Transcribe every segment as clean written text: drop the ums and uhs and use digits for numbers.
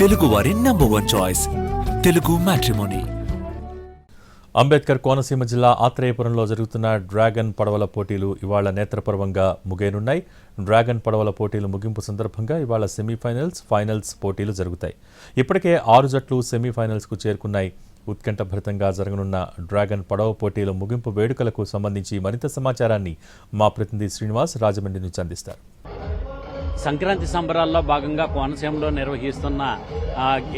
తెలుగువారి number 1 choice Telugu matrimony. Ambedkar Konaseema జిల్లా ఆత్రేయపురంలో జరుగుతున్న డ్రాగన్ పడవల పోటీలు ఇవాళ నేత్రపర్వంగా ముగియనున్నాయి. డ్రాగన్ పడవల పోటీలు ముగింపు సందర్భంగా ఇవాళ సెమీఫైనల్స్, ఫైనల్స్ పోటీలు జరుగుతాయి. ఇప్పటికే 6 జట్లు సెమీఫైనల్స్కు చేరుకున్నాయి. ఉత్కంఠభరితంగా జరగనున్న డ్రాగన్ పడవ పోటీల ముగింపు వేడుకలకు సంబంధించి మరింత సమాచారాన్ని మా ప్రతినిధి శ్రీనివాస్ రాజమండ్రి నుంచి అందిస్తారు. సంక్రాంతి సంబరాల్లో భాగంగా కోనసీమలో నిర్వహిస్తున్న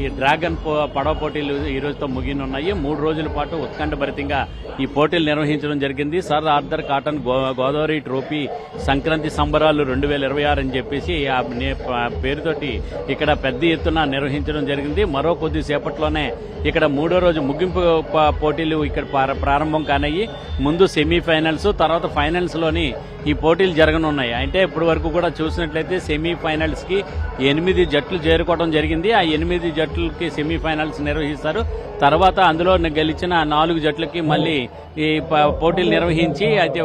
ఈ డ్రాగన్ పడవ పోటీలు ఈ రోజుతో ముగినున్నాయి. 3 రోజుల పాటు ఉత్కంఠభరితంగా ఈ పోటీలు నిర్వహించడం జరిగింది. Sir Arthur cotton Godavari trophy Sankranti సంబరాలు 2026 అని చెప్పేసి ఆ పేరుతోటి ఇక్కడ పెద్ద ఎత్తున నిర్వహించడం జరిగింది. మరో కొద్దిసేపట్లోనే ఇక్కడ 3వ రోజు ముగింపు పోటీలు ఇక్కడ ప్రారంభం కానయ్యి. ముందు సెమీఫైనల్స్, తర్వాత ఫైనల్స్లోని ఈ పోటీలు జరగనున్నాయి. అంటే ఇప్పటి వరకు కూడా చూసినట్లయితే సెమీఫైనల్స్కి 8 జట్లు చేరుకోవడం జరిగింది. ఆ 8 జట్లకి సెమీఫైనల్స్ నిర్వహిస్తారు. తర్వాత అందులో గెలిచిన 4 జట్లకి మళ్ళీ ఈ పోటీలు నిర్వహించి అయితే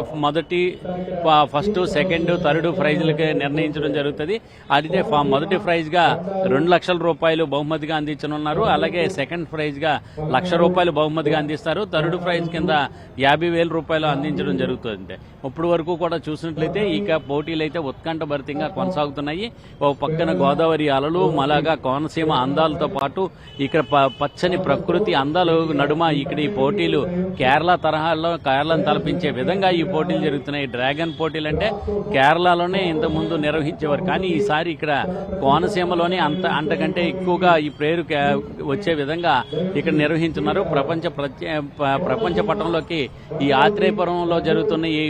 ఫస్ట్, సెకండ్, థర్డ్ ప్రైజ్లకి నిర్ణయించడం జరుగుతుంది. అయితే మొదటి ప్రైజ్గా 2 లక్షల రూపాయలు బహుమతిగా అందించనున్నారు. అలాగే సెకండ్ ప్రైజ్గా ₹1,00,000 బహుమతిగా అందిస్తారు. థర్డ్ ప్రైజ్ కింద 50,000 రూపాయలు అందించడం జరుగుతుంది. ఇప్పటి వరకు కూడా చూసినట్లయితే ఇక పోటీలు అయితే ఉత్కంఠభరితంగా కొనసాగుతున్నాయి. ఓ పక్కన గోదావరి అలలు, మలాగా కోనసీమ అందాలతో పాటు ఇక్కడ పచ్చని ప్రకృతి అందాలు నడుమ ఇక్కడ ఈ పోటీలు కేరళను తలపించే విధంగా ఈ పోటీలు జరుగుతున్నాయి. డ్రాగన్ పోటీలు అంటే కేరళలోనే ఇంతకుముందు నిర్వహించేవారు, కానీ ఈసారి ఇక్కడ కోనసీమలోనే అంతకంటే ఎక్కువగా ఈ పేరు వచ్చే విధంగా ఇక్కడ నిర్వహించున్నారు. ప్రపంచ పటంలోకి ఈ ఆత్రేయపురంలో జరుగుతున్న ఈ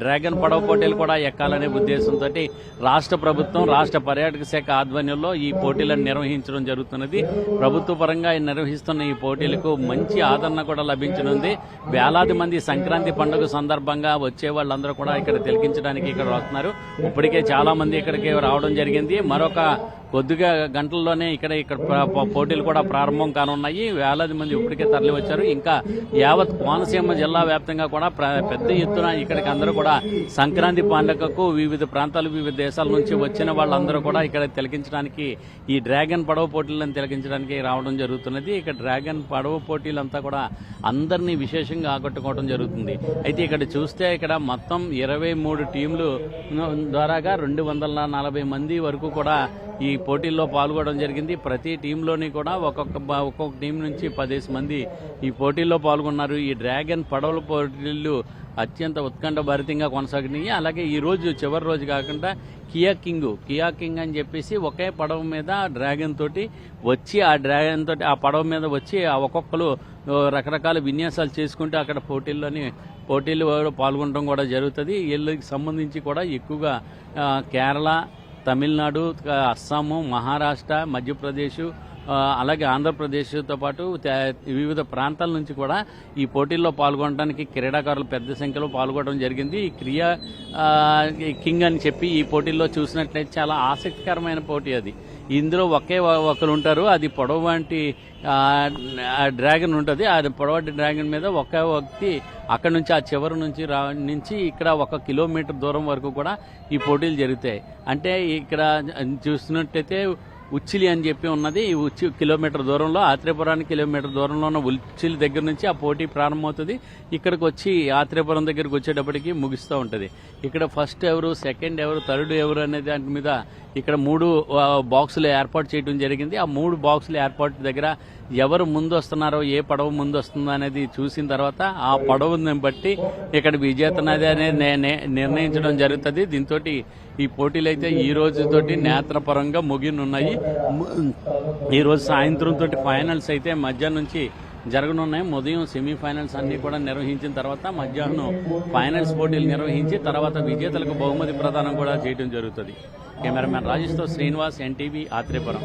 డ్రాగన్ పడవ పోటీలు కూడా ఎక్కాలనే ఉద్దేశంతో రాష్ట్ర ప్రభుత్వం, రాష్ట్ర పర్యాటక శాఖ ఆధ్వర్యంలో ఈ పోటీలను నిర్వహించడం జరుగుతున్నది. ప్రభుత్వ పరంగా నిర్వహిస్తున్న ఈ పోటీలకు మంచి ఆదరణ కూడా లభించనుంది. వేలాది మంది సంక్రాంతి పండుగ సందర్భంగా వచ్చే వాళ్ళందరూ కూడా ఇక్కడ తిలకించడానికి ఇక్కడ వస్తున్నారు. ఇప్పటికే చాలా మంది ఇక్కడికి రావడం జరిగింది. మరొక కొద్దిగా గంటల్లోనే ఇక్కడ పోటీలు కూడా ప్రారంభం కానున్నాయి. వేలాది మంది ఇప్పటికే తరలి వచ్చారు. ఇంకా యావత్ కోనసీమ జిల్లా వ్యాప్తంగా కూడా పెద్ద ఎత్తున ఇక్కడికి అందరూ కూడా సంక్రాంతి పండుగకు వివిధ ప్రాంతాలు, వివిధ దేశాల నుంచి వచ్చిన వాళ్ళందరూ కూడా ఇక్కడ తిలకించడానికి, ఈ డ్రాగన్ పడవ పోటీలను తిలకించడానికి రావడం జరుగుతున్నది. ఇక డ్రాగన్ పడవ పోటీలంతా కూడా అందరినీ విశేషంగా ఆకట్టుకోవడం జరుగుతుంది. అయితే ఇక్కడ చూస్తే ఇక్కడ మొత్తం 23 టీంలు ద్వారాగా 240 మంది వరకు కూడా ఈ పోటీల్లో పాల్గొనడం జరిగింది. ప్రతి టీంలోని కూడా ఒక్కొక్క టీం నుంచి 10 మంది ఈ పోటీల్లో పాల్గొన్నారు. ఈ డ్రాగన్ పడవల పోటీలు అత్యంత ఉత్కంఠభరితంగా కొనసాగినాయి. అలాగే ఈ రోజు చివరి రోజు కాకుండా కియా కింగ్ అని చెప్పేసి ఒకే పడవ మీద డ్రాగన్ తోటి వచ్చి ఆ పడవ మీద వచ్చి ఒక్కొక్కరు రకరకాల విన్యాసాలు చేసుకుంటూ అక్కడ పోటీలు పాల్గొనడం కూడా జరుగుతుంది. వీళ్ళకి సంబంధించి కూడా ఎక్కువగా కేరళ, తమిళనాడు, అస్సాము, మహారాష్ట్ర, మధ్యప్రదేశ్, అలాగే ఆంధ్రప్రదేశ్తో పాటు వివిధ ప్రాంతాల నుంచి కూడా ఈ పోటీల్లో పాల్గొనడానికి క్రీడాకారులు పెద్ద సంఖ్యలో పాల్గొనడం జరిగింది. ఈ కింగ్ అని చెప్పి ఈ పోటీల్లో చూసినట్లయితే చాలా ఆసక్తికరమైన పోటీ అది. ఇందులో ఒకరు ఉంటారు. అది పొడవు వంటి డ్రాగన్ ఉంటుంది. అది పొడవాటి డ్రాగన్ మీద ఒకే వ్యక్తి అక్కడ నుంచి ఆ చివరి నుంచి ఇక్కడ 1 కిలోమీటర్ దూరం వరకు కూడా ఈ పోటీలు జరుగుతాయి. అంటే ఇక్కడ చూస్తున్నట్టయితే ఉచ్చిలి అని చెప్పి ఉన్నది. ఈ కిలోమీటర్ దూరంలో, ఆత్రేయపురానికి కిలోమీటర్ దూరంలో ఉన్న ఉచ్చిలి దగ్గర నుంచి ఆ పోటీ ప్రారంభమవుతుంది. ఇక్కడికి వచ్చి ఆత్రేయపురం దగ్గరికి వచ్చేటప్పటికి ముగిస్తూ ఉంటుంది. ఇక్కడ ఫస్ట్ ఎవరు, సెకండ్ ఎవరు, థర్డ్ ఎవరు అనే దాని మీద ఇక్కడ 3 బాక్సులు ఏర్పాటు చేయడం జరిగింది. ఆ 3 బాక్సుల ఏర్పాటు దగ్గర ఎవరు ముందు వస్తున్నారో, ఏ పడవ ముందు వస్తుందో అనేది చూసిన తర్వాత ఆ పడవని బట్టి ఇక్కడ విజేతనది అనేది నిర్ణయించడం జరుగుతుంది. దీంతో ఈ పోటీలు అయితే ఈ రోజుతోటి నేత్రపరంగా ముగినున్నాయి. ఈ రోజు సాయంత్రం తోటి ఫైనల్స్ అయితే మధ్యాహ్నం నుంచి జరగనున్నాయి. ఉదయం సెమీఫైనల్స్ అన్ని కూడా నిర్వహించిన తర్వాత మధ్యాహ్నం ఫైనల్స్ పోటీలు నిర్వహించి తర్వాత విజేతలకు బహుమతి ప్రదానం కూడా చేయడం జరుగుతుంది. కెమెరామెన్ రాజేష్తో శ్రీనివాస్, NTV, ఆత్రేయపురం.